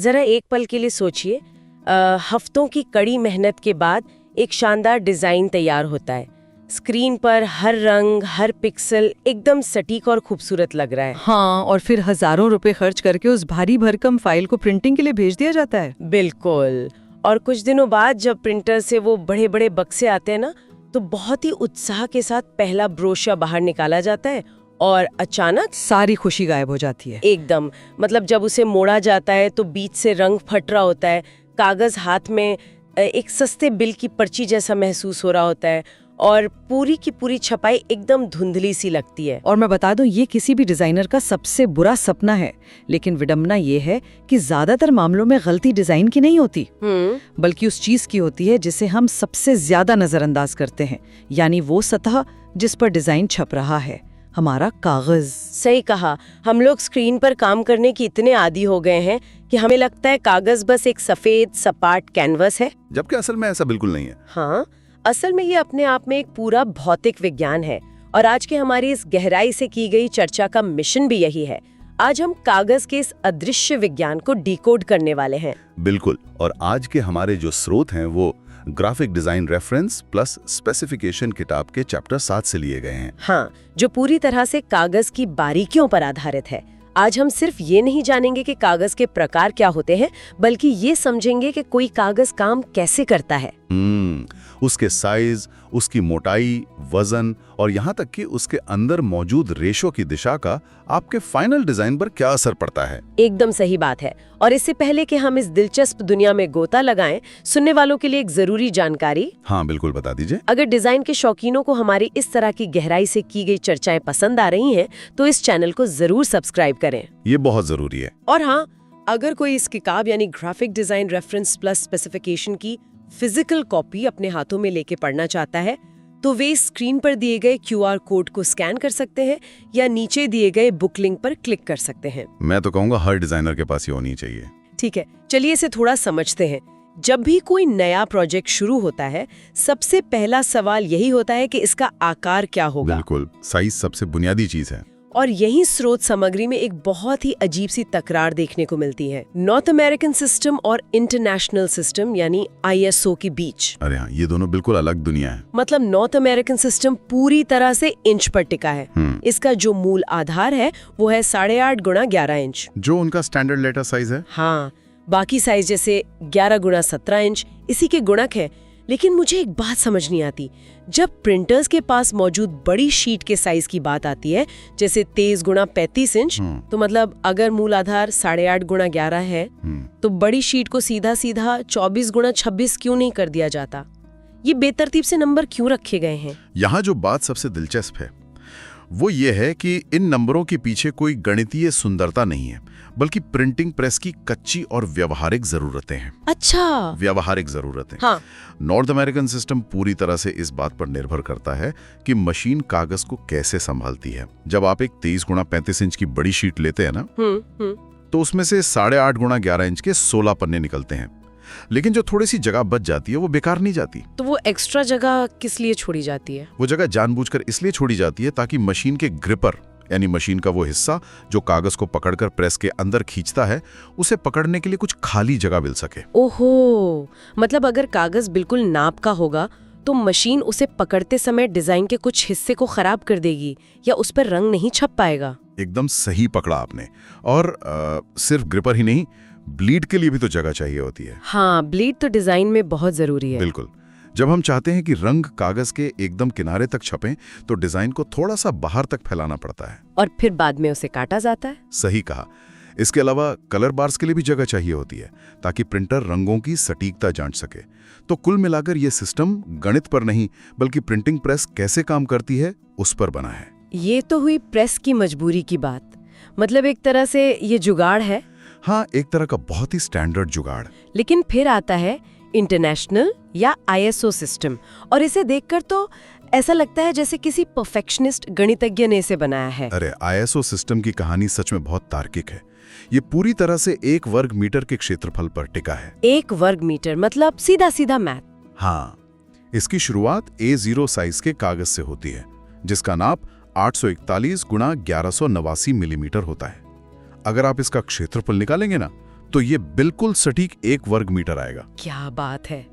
जरा एक पल के लिए सोचिए, हफ्तों की कड़ी मेहनत के बाद एक शानदार डिजाइन तैयार होता है। स्क्रीन पर हर रंग, हर पिक्सल एकदम सटीक और खूबसूरत लग रहा है। हाँ, और फिर हजारों रुपए खर्च करके उस भारी भरकम फाइल को प्रिंटिंग के लिए भेज दिया जाता है। बिल्कुल। और कुछ दिनों बाद जब प्रिंटर से वो बड़े बड़े बक्से आते हैं ना, तो बहुत ही उत्साह के साथ पहला ब्रोशर बाहर निकाला जाता है और अचानक सारी खुशी गायब हो जाती है। एकदम, मतलब जब उसे मोड़ा जाता है तो बीच से रंग फट रहा होता है, कागज हाथ में एक सस्ते बिल की पर्ची जैसा महसूस हो रहा होता है और पूरी की पूरी छपाई एकदम धुंधली सी लगती है। और मैं बता दूं, ये किसी भी डिजाइनर का सबसे बुरा सपना है। लेकिन विडंबना ये है कि ज्यादातर मामलों में गलती डिजाइन की नहीं होती, बल्कि उस चीज की होती है जिसे हम सबसे ज्यादा नजरअंदाज करते हैं, यानी वो सतह जिस पर डिजाइन छप रहा है, हमारा कागज। सही कहा। हम लोग स्क्रीन पर काम करने की इतने आदी हो गए हैं कि हमें लगता है कागज बस एक सफेद सपाट कैनवस है, जबकि असल में ऐसा बिल्कुल नहीं है। हाँ, असल में ये अपने आप में एक पूरा भौतिक विज्ञान है। और आज के हमारी इस गहराई से की गई चर्चा का मिशन भी यही है। आज हम कागज के इस अदृश्य विज्ञान को डिकोड करने वाले हैं। बिल्कुल। और आज के हमारे जो स्रोत हैं वो graphic design reference plus specification किताब के चैप्टर 7 से लिए गए हैं। हाँ, जो पूरी तरह से कागज की बारीकियों पर आधारित है। आज हम सिर्फ ये नहीं जानेंगे कि कागज के प्रकार क्या होते हैं, बल्कि ये समझेंगे कि कोई कागज काम कैसे करता है। उसके साइज, उसकी मोटाई, वजन और यहाँ तक कि उसके अंदर मौजूद रेशों की दिशा का आपके फाइनल डिजाइन पर क्या असर पड़ता है। एकदम सही बात है। और इससे पहले कि हम इस दिलचस्प दुनिया में गोता लगाएं, सुनने वालों के लिए एक जरूरी जानकारी। हाँ बिल्कुल, बता दीजिए। अगर डिजाइन के शौकीनों को हमारी इस तरह की गहराई से की गई चर्चाएं पसंद आ रही हैं, तो इस चैनल को जरूर सब्सक्राइब करें। ये बहुत जरूरी है। और हाँ, अगर कोई इस किताब यानी graphic design reference plus specification की फिजिकल कॉपी अपने हाथों में लेके पढ़ना चाहता है, तो वे स्क्रीन पर दिए गए QR कोड को स्कैन कर सकते हैं या नीचे दिए गए बुक लिंक पर क्लिक कर सकते हैं। मैं तो कहूँगा हर डिजाइनर के पास ये होनी चाहिए। ठीक है, चलिए इसे थोड़ा समझते हैं। जब भी कोई नया प्रोजेक्ट शुरू होता है, सबसे पहला सवाल यही होता है कि इसका आकार क्या होगा। बिल्कुल, साइज सबसे बुनियादी चीज है। और यही स्रोत सामग्री में एक बहुत ही अजीब सी तकरार देखने को मिलती है नॉर्थ अमेरिकन सिस्टम और इंटरनेशनल सिस्टम यानी ISO के बीच। अरे हाँ, ये दोनों बिल्कुल अलग दुनिया है। मतलब नॉर्थ अमेरिकन सिस्टम पूरी तरह से इंच पर टिका है। इसका जो मूल आधार है वो है 8.5 गुणा 11 इंच, जो उनका स्टैंडर्ड लेटर साइज है। हाँ, बाकी साइज जैसे 11 गुणा 17 इंच इसी के गुणक है। लेकिन मुझे एक बात समझ नहीं आती, जब प्रिंटर्स के पास मौजूद बड़ी शीट के साइज की बात आती है, जैसे 23 गुणा 35 इंच, तो मतलब अगर मूल आधार 8.5 गुणा 11 है, तो बड़ी शीट को सीधा सीधा 24 गुणा 26 क्यों नहीं कर दिया जाता? ये बेतरतीब से नंबर क्यों रखे गए हैं? यहाँ जो बात सबसे दिलचस्प है वो ये है कि इन नंबरों के पीछे कोई गणितीय सुंदरता नहीं है, बल्कि प्रिंटिंग प्रेस की कच्ची और व्यवहारिक जरूरतें हैं। अच्छा, व्यवहारिक जरूरतें। हाँ। नॉर्थ अमेरिकन सिस्टम पूरी तरह से इस बात पर निर्भर करता है कि मशीन कागज को कैसे संभालती है। जब आप एक 23 गुणा 35 इंच की बड़ी शीट लेते हैं ना, तो उसमें से 8.5 गुणा 11 इंच के 16 पन्ने निकलते हैं। लेकिन जो थोड़ी सी जगह बच जाती है वो बेकार नहीं जाती। तो वो एक्स्ट्रा जगह किस लिए छोड़ी जाती है? वो जगह जानबूझकर इसलिए छोड़ी जाती है ताकि मशीन के ग्रिपर यानी मशीन का वो हिस्सा जो कागज को पकड़कर प्रेस के अंदर खींचता है, उसे पकड़ने के लिए कुछ खाली जगह मिल सके। ओहो, मतलब अगर कागज बिल्कुल नाप का होगा तो मशीन उसे पकड़ते समय डिजाइन के कुछ हिस्से को खराब कर देगी या उस पर रंग नहीं छप पाएगा। एकदम सही पकड़ा आपने। और सिर्फ ग्रिपर ही नहीं, ब्लीड के लिए भी तो जगह चाहिए होती है। हाँ, ब्लीड तो डिजाइन में बहुत जरूरी है। बिल्कुल। जब हम चाहते हैं कि रंग कागज के एकदम किनारे तक छपें, तो डिजाइन को थोड़ा सा बाहर तक फैलाना पड़ता है और फिर बाद में उसे काटा जाता है। सही कहा। इसके अलावा कलर बार्स के लिए भी जगह चाहिए होती है ताकि प्रिंटर रंगों की सटीकता जांच सके। तो कुल मिलाकर ये सिस्टम गणित पर नहीं, बल्कि प्रिंटिंग प्रेस कैसे काम करती है उस पर बना है। ये तो हुई प्रेस की मजबूरी की बात। मतलब एक तरह से ये जुगाड़ है। हाँ, एक तरह का बहुत ही स्टैंडर्ड जुगाड़। लेकिन फिर आता है इंटरनेशनल या ISO सिस्टम, और इसे देखकर तो ऐसा लगता है जैसे किसी परफेक्शनिस्ट गणितज्ञ ने इसे बनाया है। अरे, ISO सिस्टम की कहानी सच में बहुत तार्किक है। ये पूरी तरह से 1 वर्ग मीटर के क्षेत्रफल पर टिका है। 1 वर्ग मीटर मतलब सीधा सीधा मैथ। हाँ, इसकी शुरुआत A0 साइज के कागज से होती है, जिसका नाप 841 गुणा 1189 मिलीमीटर होता है। अगर आप इसका क्षेत्रफल निकालेंगे ना, तो ये बिल्कुल सटीक 1 वर्ग मीटर आएगा। क्या बात है।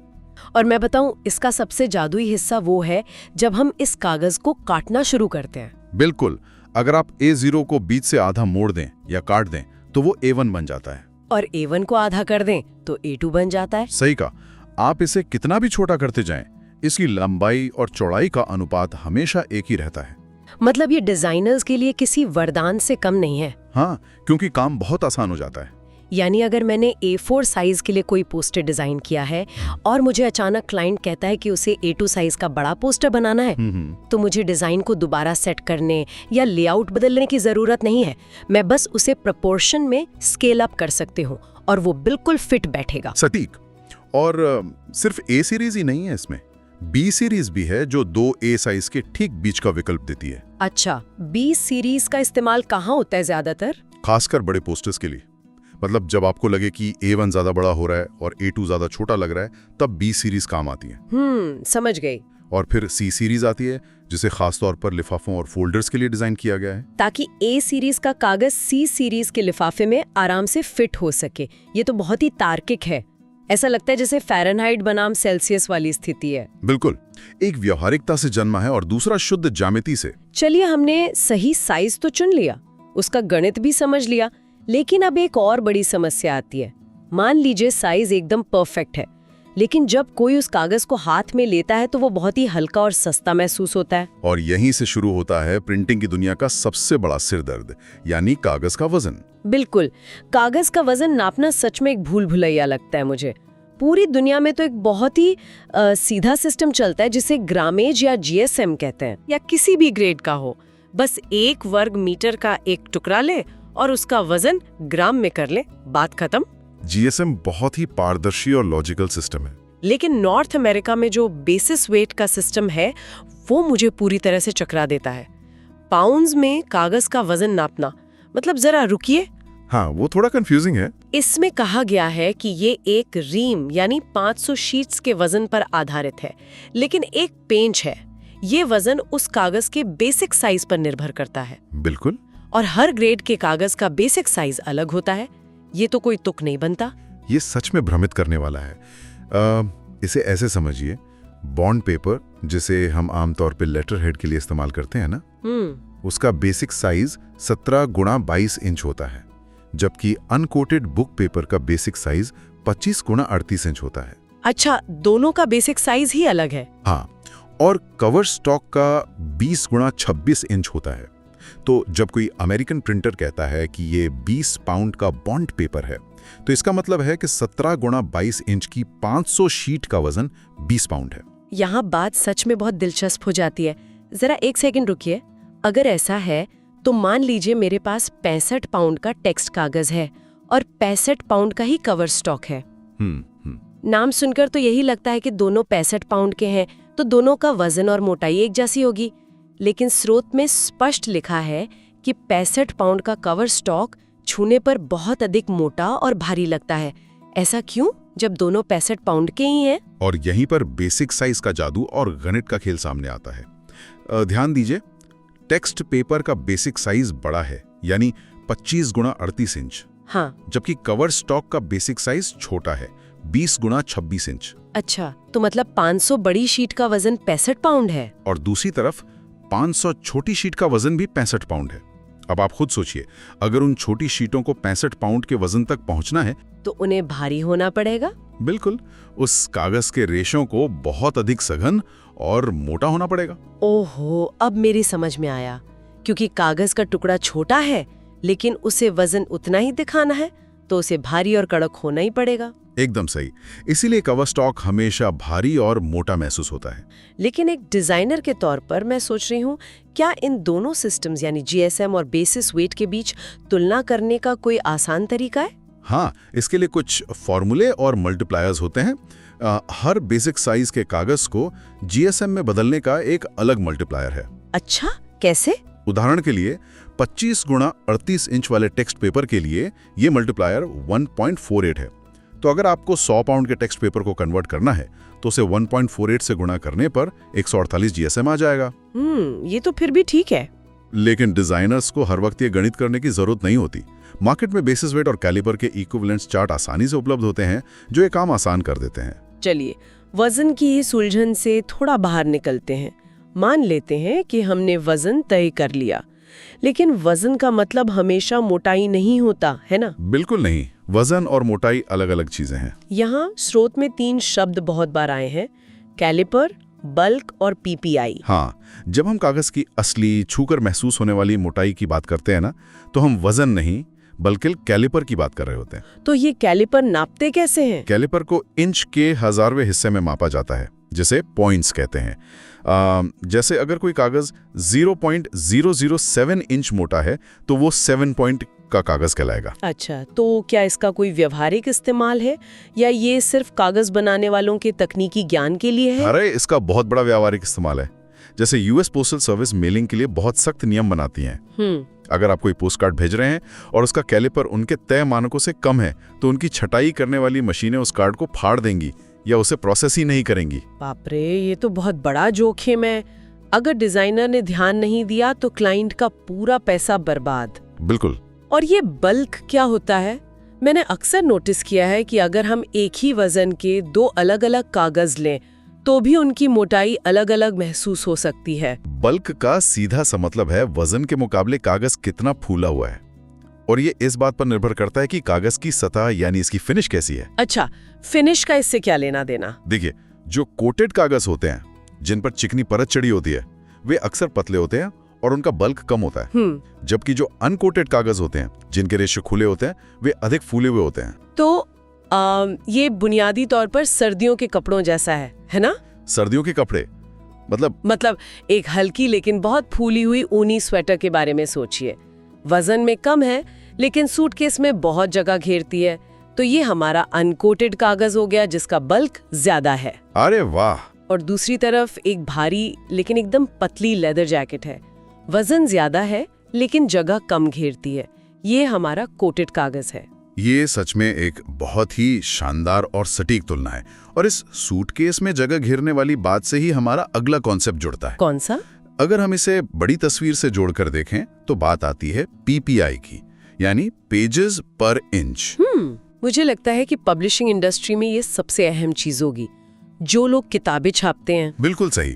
और मैं बताऊं, इसका सबसे जादुई हिस्सा वो है जब हम इस कागज को काटना शुरू करते हैं। बिल्कुल, अगर आप A0 को बीच से आधा मोड़ दें या काट दें तो वो A1 बन जाता है, और A1 को आधा कर दें तो A2 बन जाता है। सही कहा। आप इसे कितना भी छोटा करते जाएं, इसकी लंबाई और चौड़ाई का अनुपात हमेशा एक ही रहता है। मतलब ये डिजाइनर्स के लिए किसी वरदान से कम नहीं है। हाँ, क्योंकि काम बहुत आसान हो जाता है। यानी अगर मैंने A4 साइज के लिए कोई पोस्टर डिजाइन किया है और मुझे अचानक क्लाइंट कहता है कि उसे A2 साइज का बड़ा पोस्टर बनाना है, तो मुझे डिजाइन को दोबारा सेट करने या लेआउट बदलने की जरूरत नहीं है। मैं बस उसे प्रोपोर्शन में स्केल अप कर सकती हूँ और वो बिल्कुल फिट बैठेगा। सटीक। और सिर्फ A सीरीज ही नहीं है, इसमें B सीरीज भी है जो 2A साइज के ठीक बीच का विकल्प देती है। अच्छा, B सीरीज का इस्तेमाल कहाँ होता है ज्यादातर? खासकर बड़े पोस्टर्स के लिए। मतलब जब आपको लगे कि A1 ज्यादा बड़ा हो रहा है और A2 ज्यादा छोटा लग रहा है, तब B सीरीज काम आती है। समझ गई। और फिर C सीरीज आती है, जिसे खासतौर पर लिफाफों और फोल्डर्स के लिए डिजाइन किया गया है, ताकि A सीरीज का कागज C सीरीज के लिफाफे में आराम से फिट हो सके। ये तो बहुत ही तार्किक है। ऐसा लगता है जैसे फ़ारेनहाइट बनाम सेल्सियस वाली स्थिति है। बिल्कुल, एक व्यावहारिकता से जन्मा है और दूसरा शुद्ध ज्यामिति से। चलिए, हमने सही साइज तो चुन लिया, उसका गणित भी समझ लिया, लेकिन अब एक और बड़ी समस्या आती है। मान लीजिए साइज एकदम परफेक्ट है, लेकिन जब कोई उस कागज को हाथ में लेता है तो वो बहुत ही हल्का और सस्ता महसूस होता है। और यहीं से शुरू होता है प्रिंटिंग की दुनिया का सबसे बड़ा सिरदर्द, यानी कागज का वजन। बिल्कुल, कागज का वजन नापना सच में एक भूल भुलैया लगता है मुझे। पूरी दुनिया में तो एक बहुत ही सीधा सिस्टम चलता है जिसे ग्रामेज या GSM कहते हैं, या किसी भी ग्रेड का हो। बस 1 वर्ग मीटर का एक टुकड़ा ले और उसका वजन ग्राम में कर ले, बात खत्म। GSM बहुत ही पारदर्शी और लॉजिकल सिस्टम है। लेकिन नॉर्थ अमेरिका में जो बेसिस वेट का सिस्टम है वो मुझे पूरी तरह से चकरा देता है। पाउंड्स में कागज का वजन नापना, मतलब जरा रुकिए। हाँ, वो थोड़ा कंफ्यूजिंग है। इसमें कहा गया है कि ये एक रीम यानी 500 शीट्स के वजन पर आधारित है, लेकिन एक पेंच है। ये वजन उस कागज के बेसिक साइज पर निर्भर करता है। बिल्कुल। और हर ग्रेड के कागज का बेसिक साइज अलग होता है। ये तो कोई तुक नहीं बनता। ये सच में भ्रमित करने वाला है। इसे ऐसे समझिए, बॉन्ड पेपर जिसे हम आमतौर पे लेटर हेड के लिए इस्तेमाल करते हैं ना, उसका बेसिक साइज 17x22 इंच होता है, जबकि अनकोटेड बुक पेपर का बेसिक साइज 25x38 इंच होता है। अच्छा, दोनों का बेसिक साइज ही अलग है। हाँ, और कवर स्टॉक का 20x26 इंच होता है। तो जब कोई अमेरिकन प्रिंटर कहता है कि ये 20 पाउंड का बॉन्ड पेपर है, तो इसका मतलब है कि 17x22 इंच की 500 शीट का वजन 20 पाउंड है। यहाँ बात सच में बहुत दिलचस्प हो जाती है। जरा एक सेकंड रुकिए। अगर ऐसा है तो मान लीजिए मेरे पास 65 पाउंड का टेक्स्ट कागज है और 65 पाउंड का ही कवर स्टॉक है। नाम सुनकर तो यही लगता है कि दोनों 65 पाउंड के हैं, तो दोनों का वजन और मोटाई एक जैसी होगी। लेकिन स्रोत में स्पष्ट लिखा है कि 65 पाउंड का कवर स्टॉक छूने पर बहुत अधिक मोटा और भारी लगता है। ऐसा क्यों, जब दोनों 65 पाउंड के ही हैं? और यहीं पर बेसिक साइज का जादू और गणित का खेल सामने आता है। ध्यान दीजिए, टेक्स्ट पेपर का बेसिक साइज बड़ा है, यानी 25x38 इंच। हाँ। जबकि कवर स्टॉक का बेसिक साइज छोटा है, 20x26 इंच। अच्छा, तो मतलब 500 बड़ी शीट का वजन 65 पाउंड है और दूसरी तरफ 500 छोटी शीट का वजन भी 65 पाउंड है। अब आप खुद सोचिए, अगर उन छोटी शीटों को 65 पाउंड के वजन तक पहुंचना है तो उन्हें भारी होना पड़ेगा। बिल्कुल, उस कागज के रेशों को बहुत अधिक सघन और मोटा होना पड़ेगा। ओहो, अब मेरी समझ में आया। क्योंकि कागज का टुकड़ा छोटा है लेकिन उसे वजन उतना ही दिखाना है, तो उसे भारी और कड़क होना ही पड़ेगा। एकदम सही। इसीलिए कवर स्टॉक हमेशा भारी और मोटा महसूस होता है। लेकिन एक डिजाइनर के तौर पर मैं सोच रही हूँ, क्या इन दोनों सिस्टम्स यानी GSM और बेसिस वेट के बीच तुलना करने का कोई आसान तरीका है? हाँ, इसके लिए कुछ फॉर्मूले और मल्टीप्लायर्स होते हैं। हर बेसिक साइज के कागज को GSM में बदलने का एक अलग मल्टीप्लायर है। अच्छा, कैसे? उदाहरण के लिए 25x38 इंच वाले टेक्स्ट पेपर के लिए ये मल्टीप्लायर 1.48 है। तो अगर आपको 100 पाउंड के टेक्स्ट पेपर को कन्वर्ट करना है तो उसे 1.48 से गुणा करने पर 148 GSM आ जाएगा। ये तो फिर भी ठीक है। लेकिन डिजाइनर्स को हर वक्त ये गणित करने की जरूरत नहीं होती। मार्केट में बेसिस वेट और कैलिपर के इक्विवेलेंस चार्ट आसानी से उपलब्ध होते हैं जो ये काम आसान कर देते हैं। चलिए वजन की इस उलझन से थोड़ा बाहर निकलते हैं। मान लेते हैं कि हमने वजन तय कर लिया, लेकिन वजन का मतलब हमेशा मोटाई नहीं होता है ना? बिल्कुल नहीं, वजन और मोटाई अलग अलग चीजें हैं। यहाँ स्रोत में 3 शब्द बहुत बार आए हैं, कैलिपर, बल्क और पीपीआई। हाँ, जब हम कागज की असली छूकर महसूस होने वाली मोटाई की बात करते हैं ना, तो हम वजन नहीं बल्कि कैलिपर की बात कर रहे होते हैं। तो ये कैलिपर नापते कैसे हैं? कैलिपर को इंच के 1000वें हिस्से में मापा जाता है, जिसे पॉइंट्स कहते हैं। जैसे अगर कोई कागज 0.007 इंच मोटा है तो वो 7 पॉइंट का कागज कहलाएगा। अच्छा, तो क्या इसका कोई व्यवहारिक इस्तेमाल है या ये सिर्फ कागज बनाने वालों के तकनीकी ज्ञान के लिए है? अरे इसका बहुत बड़ा व्यावहारिक इस्तेमाल है। जैसे यूएस पोस्टल सर्विस मेलिंग के लिए बहुत सख्त नियम बनाती है। अगर आप कोई पोस्ट कार्ड भेज रहे हैं और उसका कैलिपर उनके तय मानकों से कम है तो उनकी छटाई करने वाली मशीनें उस कार्ड को फाड़ देंगी या उसे प्रोसेस ही नहीं करेंगी। बाप रे, ये तो बहुत बड़ा जोखिम है। अगर डिजाइनर ने ध्यान नहीं दिया तो क्लाइंट का पूरा पैसा बर्बाद। बिल्कुल। और ये बल्क क्या होता है? मैंने अक्सर नोटिस किया है कि अगर हम एक ही वजन के 2 अलग-अलग कागज लें तो भी उनकी मोटाई अलग-अलग महसूस हो सकती है। बल्क का सीधा सा मतलब है वजन के मुकाबले कागज कितना फूला हुआ है, और ये इस बात पर निर्भर करता है कि कागज की सतह यानी इसकी फिनिश कैसी है। अच्छा, फिनिश का इससे क्या लेना देना? देखिए, जो कोटेड कागज होते हैं जिन पर चिकनी परत चढ़ी होती है वे अक्सर पतले होते हैं और उनका बल्क कम होता है, जबकि जो अनकोटेड कागज होते हैं जिनके रेशे खुले होते हैं वे अधिक फूले हुए होते हैं। तो ये बुनियादी तौर पर सर्दियों के कपड़ों जैसा है ना? सर्दियों के कपड़े मतलब एक हल्की लेकिन बहुत फूली हुई ऊनी स्वेटर के बारे में सोचिए। वजन में कम है लेकिन सूटकेस में बहुत जगह घेरती है। तो ये हमारा अनकोटेड कागज हो गया जिसका बल्क ज्यादा है। अरे वाह। और दूसरी तरफ एक भारी लेकिन एकदम पतली लेदर जैकेट है, वजन ज्यादा है लेकिन जगह कम घेरती है। ये हमारा कोटेड कागज है। ये सच में एक बहुत ही शानदार और सटीक तुलना है, और इस सूटकेस में जगह घेरने वाली बात से ही हमारा अगला कॉन्सेप्ट जुड़ता है। कौन सा? अगर हम इसे बड़ी तस्वीर से जोड़कर देखें तो बात आती है पीपीआई की, यानी पेजेस पर इंच। मुझे लगता है कि पब्लिशिंग इंडस्ट्री में ये सबसे अहम चीज होगी, जो लोग किताबें छापते हैं। बिल्कुल सही।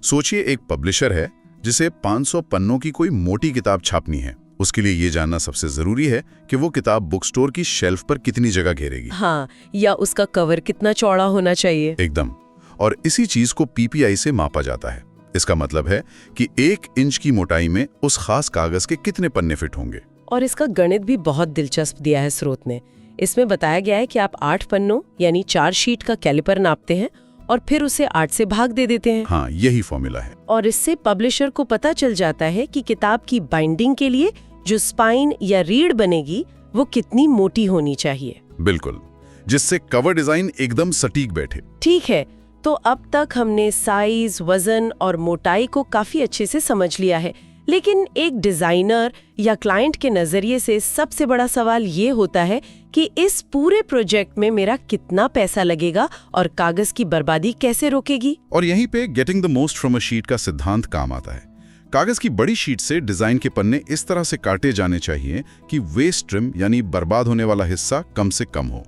सोचिए, एक पब्लिशर है जिसे 500 पन्नों की कोई मोटी किताब छापनी है। उसके लिए ये जानना सबसे जरूरी है कि वो किताब बुक स्टोर की शेल्फ पर कितनी जगह घेरेगी। हाँ, या उसका कवर कितना चौड़ा होना चाहिए। एकदम। और इसी चीज को पीपीआई से मापा जाता है। इसका मतलब है कि 1 इंच की मोटाई में उस खास कागज के कितने पन्ने फिट होंगे। और इसका गणित भी बहुत दिलचस्प दिया है स्रोत ने। इसमें बताया गया है कि आप 8 पन्नों यानी 4 शीट का कैलिपर नापते हैं और फिर उसे 8 से भाग दे देते हैं। हाँ, यही फॉर्मूला है। और इससे पब्लिशर को पता चल जाता है कि किताब की बाइंडिंग के लिए जो स्पाइन या रीढ़ बनेगी वो कितनी मोटी होनी चाहिए। बिल्कुल, जिससे कवर डिजाइन एकदम सटीक बैठे। ठीक है, तो अब तक हमने साइज, वजन और मोटाई को काफी अच्छे से समझ लिया है, लेकिन एक डिजाइनर या क्लाइंट के नजरिए से सबसे बड़ा सवाल ये होता है कि इस पूरे प्रोजेक्ट में मेरा कितना पैसा लगेगा और कागज की बर्बादी कैसे रोकेगी। और यहीं पे getting the most from a sheet का सिद्धांत काम आता है। कागज की बड़ी शीट से डिजाइन के पन्ने इस तरह से काटे जाने चाहिए कि वेस्ट ट्रिम यानी बर्बाद होने वाला हिस्सा कम से कम हो।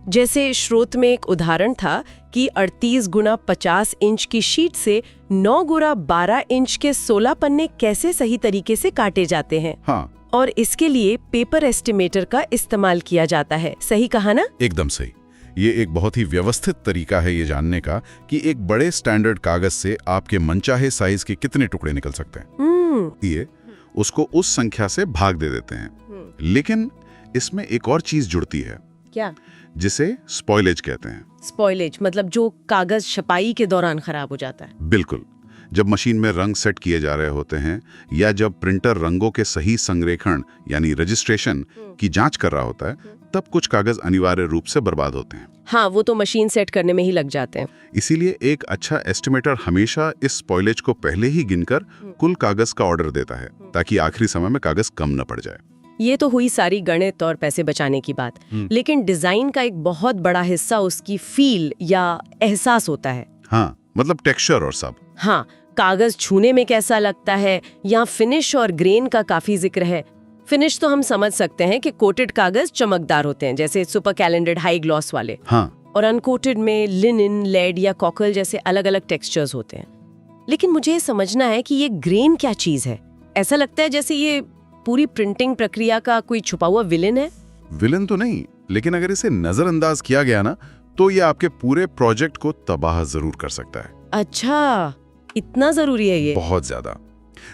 जैसे स्रोत में एक उदाहरण था कि 38 गुना 50 इंच की शीट से 9 गुना 12 इंच के 16 पन्ने कैसे सही तरीके से काटे जाते हैं। हाँ, और इसके लिए पेपर एस्टिमेटर का इस्तेमाल किया जाता है। सही कहा ना? एकदम सही। ये एक बहुत ही व्यवस्थित तरीका है ये जानने का कि एक बड़े स्टैंडर्ड कागज से आपके मनचाहे साइज के कितने टुकड़े निकल सकते हैं। ये उसको उस संख्या से भाग दे देते हैं। लेकिन इसमें एक और चीज जुड़ती है। क्या? जिसे स्पॉइलेज कहते हैं। स्पॉइलेज मतलब जो कागज छपाई के दौरान खराब हो जाता है। बिल्कुल। जब मशीन में रंग सेट किए जा रहे होते हैं या जब प्रिंटर रंगों के सही संरेखण यानी रजिस्ट्रेशन की जांच कर रहा होता है, तब कुछ कागज अनिवार्य रूप से बर्बाद होते हैं। हाँ, वो तो मशीन सेट करने में ही लग जाते हैं। इसीलिए एक अच्छा एस्टिमेटर हमेशा इस स्पॉइलेज को पहले ही गिनकर कुल कागज का ऑर्डर देता है, ताकि आखिरी समय में कागज कम न पड़ जाए। ये तो हुई सारी गणित और पैसे बचाने की बात, लेकिन डिजाइन का एक बहुत बड़ा हिस्सा उसकी फील या एहसास होता है। हाँ, मतलब टेक्सचर और सब। हाँ, कागज छूने में कैसा लगता है। यहाँ फिनिश और ग्रेन का काफी जिक्र है। फिनिश तो हम समझ सकते हैं कि कोटेड कागज चमकदार होते हैं, जैसे सुपर कैलेंडर्ड हाई ग्लॉस वाले। हाँ, और अनकोटेड में लिनिन, लेड या कॉकल जैसे अलग अलग टेक्सचर्स होते हैं। लेकिन मुझे ये समझना है कि ये ग्रेन क्या चीज है। ऐसा लगता है जैसे ये पूरी प्रिंटिंग प्रक्रिया का कोई छुपा हुआ विलेन है। विलन तो नहीं, लेकिन अगर इसे नजरअंदाज किया गया ना तो ये आपके पूरे प्रोजेक्ट को तबाह जरूर कर सकता है। अच्छा, इतना जरूरी है ये? बहुत ज्यादा।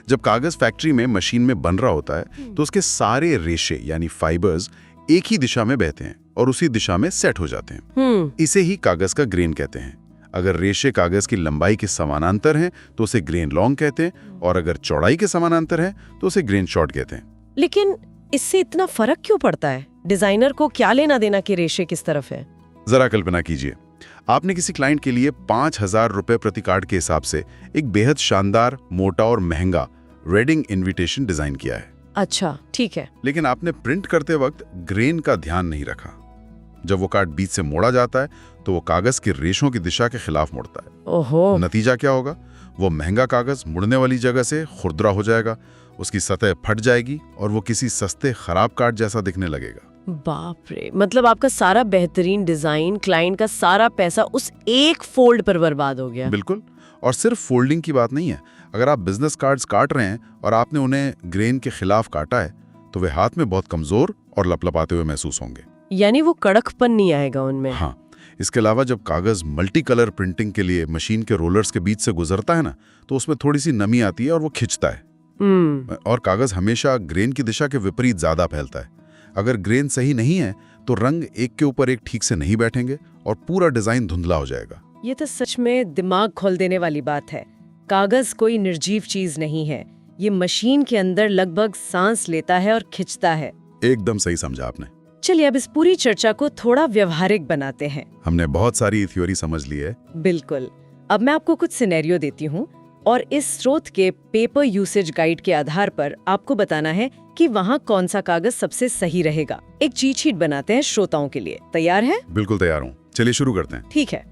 जब कागज फैक्ट्री में मशीन में बन रहा होता है तो उसके सारे रेशे यानी फाइबर्स एक ही दिशा में बहते हैं और उसी दिशा में सेट हो जाते हैं। इसे ही कागज का ग्रेन कहते हैं। अगर रेशे कागज की लंबाई के समानांतर हैं तो उसे ग्रेन लॉन्ग कहते हैं, और अगर चौड़ाई के समानांतर है तो उसे ग्रेन शॉर्ट कहते हैं। लेकिन इससे इतना फर्क क्यों पड़ता है? डिजाइनर को क्या लेना देना कि रेशे किस तरफ है? जरा कल्पना कीजिए, आपने किसी क्लाइंट के लिए 5,000 रुपए प्रति कार्ड के हिसाब से एक बेहद शानदार, मोटा और महंगा वेडिंग इनविटेशन डिजाइन किया है। अच्छा, ठीक है। लेकिन आपने प्रिंट करते वक्त ग्रेन का ध्यान नहीं रखा। जब वो कार्ड बीच से मोड़ा जाता है तो वो कागज की रेशों की दिशा के खिलाफ मुड़ता है। ओहो। नतीजा क्या होगा? वो महंगा कागज मुड़ने वाली जगह से खुरदरा हो जाएगा, उसकी सतह फट जाएगी और वो किसी सस्ते खराब कार्ड जैसा दिखने लगेगा। बाप रे, मतलब आपका सारा बेहतरीन डिजाइन, क्लाइंट का सारा पैसा उस एक फोल्ड पर बर्बाद हो गया। बिल्कुल। और सिर्फ फोल्डिंग की बात नहीं है। अगर आप बिजनेस कार्ड्स काट रहे हैं और आपने उन्हें ग्रेन के खिलाफ काटा है तो वे हाथ में बहुत कमजोर और लपलपाते हुए महसूस होंगे। यानी वो कड़कपन नहीं आएगा उनमें। हाँ, इसके अलावा जब कागज मल्टी कलर प्रिंटिंग के लिए मशीन के रोलर्स के बीच से गुजरता है ना तो उसमें थोड़ी सी नमी आती है और वो खिंचता है। और कागज हमेशा ग्रेन की दिशा के विपरीत ज्यादा फैलता है। अगर ग्रेन सही नहीं है तो रंग एक के ऊपर एक ठीक से नहीं बैठेंगे और पूरा डिजाइन धुंधला हो जाएगा। ये तो सच में दिमाग खोल देने वाली बात है। कागज कोई निर्जीव चीज नहीं है, ये मशीन के अंदर लगभग सांस लेता है और खिंचता है। एकदम सही समझा आपने। चलिए अब इस पूरी चर्चा को थोड़ा व्यवहारिक बनाते हैं। हमने बहुत सारी थ्योरी समझ ली है। बिल्कुल। अब मैं आपको कुछ सिनेरियो देती हूँ और इस स्रोत के पेपर यूसेज गाइड के आधार पर आपको बताना है कि वहाँ कौन सा कागज सबसे सही रहेगा। एक चीट शीट बनाते हैं श्रोताओं के लिए। तैयार है? बिल्कुल तैयार हूँ, चलिए शुरू करते हैं। ठीक है।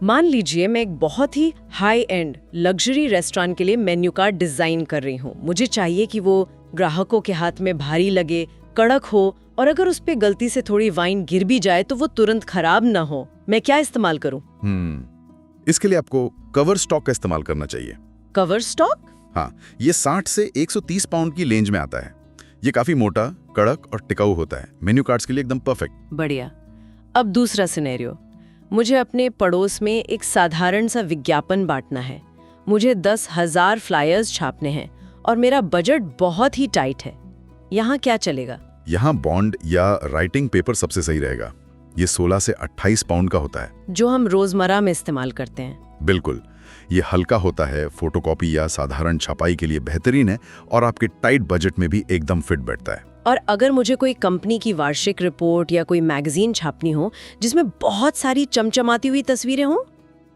मान लीजिए मैं एक बहुत ही हाई एंड लग्जरी रेस्टोरेंट के लिए मेन्यू कार्ड डिजाइन कर रही हूँ। मुझे चाहिए कि वो ग्राहकों के हाथ में भारी लगे, कड़क हो, और अगर उस पे गलती से थोड़ी वाइन गिर भी जाए तो वो तुरंत खराब ना हो। मैं क्या इस्तेमाल करूँ? इसके लिए आपको कवर स्टॉक का इस्तेमाल करना चाहिए। Cover stock? हाँ, ये 60 से 130 पाउंड की रेंज में आता है। ये काफी मोटा, कड़क और टिकाऊ होता है। मेन्यू कार्ड्स के लिए एकदम परफेक्ट। बढ़िया। अब दूसरा सिनेरियो, मुझे अपने पड़ोस में एक साधारण सा विज्ञापन बांटना है। मुझे 10,000 फ्लायर्स छापने हैं और मेरा बजट बहुत ही टाइट है। यहाँ क्या चलेगा? यहाँ बॉन्ड या राइटिंग पेपर सबसे सही रहेगा। ये 16 से 28 पाउंड का होता है, जो हम रोजमर्रा में इस्तेमाल करते हैं। बिल्कुल। ये हल्का होता है, फोटोकॉपी या साधारण छपाई के लिए बेहतरीन है और आपके टाइट बजट में भी एकदम फिट बैठता है। और अगर मुझे कोई कंपनी की वार्षिक रिपोर्ट या कोई मैगजीन छापनी हो जिसमें बहुत सारी चमचमाती हुई तस्वीरें हों,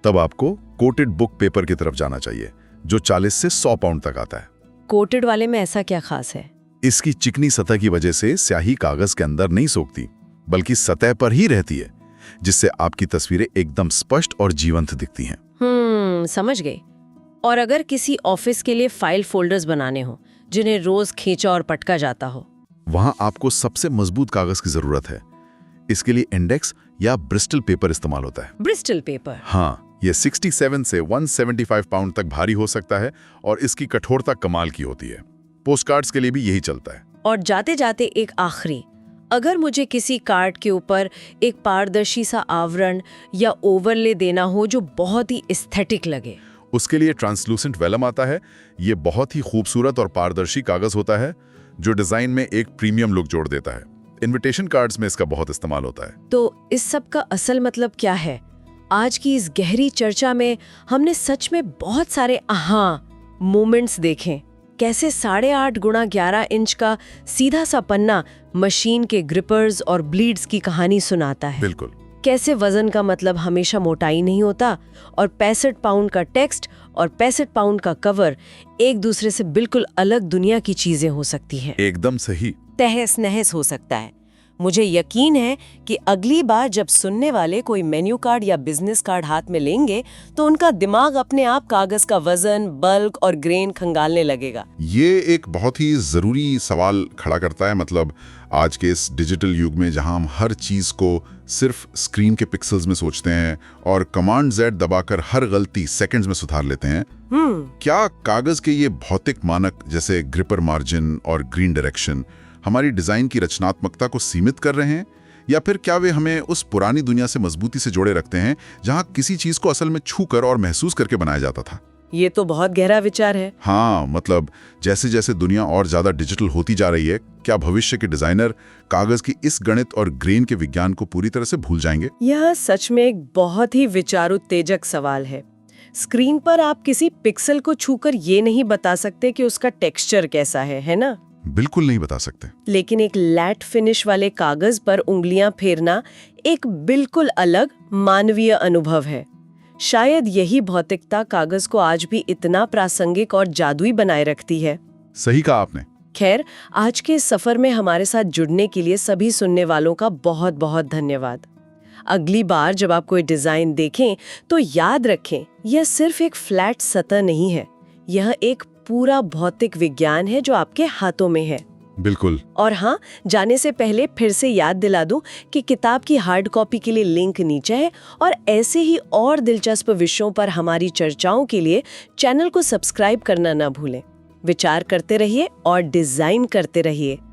तब आपको कोटेड बुक पेपर की तरफ जाना चाहिए, जो 40 से 100 पाउंड तक आता है। कोटेड वाले में ऐसा क्या खास है? इसकी चिकनी सतह की वजह से स्याही कागज के अंदर नहीं सोखती, बल्कि सतह पर ही रहती है, जिससे आपकी तस्वीरें एकदम स्पष्ट और जीवंत दिखती हैं। समझ गई। और अगर किसी ऑफिस के लिए फाइल फोल्डर्स बनाने हो जिन्हें रोज खींचा और पटका जाता हो, वहां आपको सबसे मजबूत कागज की जरूरत है। इसके लिए इंडेक्स या ब्रिस्टल पेपर इस्तेमाल होता है। Bristol paper? हाँ, ये 67 से 175 पाउंड तक भारी हो सकता है और इसकी कठोरता कमाल की होती है। पोस्टकार्ड्स के लिए भी यही चलता है। और जाते जाते एक आखिरी, अगर मुझे किसी कार्ड के ऊपर एक पारदर्शी सा आवरण या ओवरले देना हो जो बहुत ही एस्थेटिक लगे, उसके लिए ट्रांसलूसेंट वेलम आता है। ये बहुत ही खूबसूरत और पारदर्शी कागज होता है जो डिजाइन में एक प्रीमियम लुक जोड़ देता है। इनविटेशन कार्ड्स में इसका बहुत इस्तेमाल होता है। तो इस सब का असल मतलब क्या है? आज की इस गहरी चर्चा में हमने सच में बहुत सारे मोमेंट्स देखे। कैसे 8.5 गुणा 11 इंच का सीधा सा पन्ना मशीन के ग्रिपर्स और ब्लीड्स की कहानी सुनाता है। बिल्कुल। कैसे वजन का मतलब हमेशा मोटाई नहीं होता और 65 पाउंड का टेक्स्ट और 65 पाउंड का कवर एक दूसरे से बिल्कुल अलग दुनिया की चीजें हो सकती हैं। एकदम सही। तहस नहस हो सकता है। मुझे यकीन है कि अगली बार जब सुनने वाले कोई मेन्यू कार्ड या बिजनेस कार्ड हाथ में लेंगे तो उनका दिमाग अपने आप कागज का वजन, बल्क और ग्रेन खंगालने लगेगा। ये एक बहुत ही जरूरी सवाल खड़ा करता है। मतलब आज के इस डिजिटल युग में जहां हम हर चीज को सिर्फ स्क्रीन के पिक्सेल्स में सोचते हैं और कमांड Z दबाकर हर गलती सेकंड्स में सुधार लेते हैं, क्या कागज के ये भौतिक मानक जैसे ग्रिपर मार्जिन और ग्रीन डायरेक्शन हमारी डिजाइन की रचनात्मकता को सीमित कर रहे हैं, या फिर क्या वे हमें उस पुरानी दुनिया से मजबूती से जोड़े रखते हैं जहां किसी चीज को असल में छूकर और महसूस करके बनाया जाता था? ये तो बहुत गहरा विचार है। हाँ, मतलब जैसे जैसे दुनिया और ज्यादा डिजिटल होती जा रही है, क्या भविष्य के डिजाइनर कागज की इस गणित और ग्रेन के विज्ञान को पूरी तरह से भूल जाएंगे? यह सच में एक बहुत ही विचारोत्तेजक सवाल है। स्क्रीन पर आप किसी पिक्सल को छूकर ये नहीं बता सकते कि उसका टेक्सचर कैसा है ना? बिल्कुल नहीं बता सकते। लेकिन एक लैट फिनिश वाले कागज पर उंगलियां फेरना एक बिल्कुल अलग मानवीय अनुभव है। शायद यही भौतिकता कागज को आज भी इतना प्रासंगिक और जादुई बनाए रखती है। सही कहा आपने। खैर, आज के इस सफर में हमारे साथ जुड़ने के लिए सभी सुनने वालों का बहुत बहुत धन्यवाद। अगली बार जब आप कोई डिजाइन देखें तो याद रखें, यह सिर्फ एक फ्लैट सतह नहीं है, यह एक पूरा भौतिक विज्ञान है जो आपके हाथों में है। बिल्कुल। और हाँ, जाने से पहले फिर से याद दिला दूं कि किताब की हार्ड कॉपी के लिए लिंक नीचे है, और ऐसे ही और दिलचस्प विषयों पर हमारी चर्चाओं के लिए चैनल को सब्सक्राइब करना ना भूलें। विचार करते रहिए और डिजाइन करते रहिए।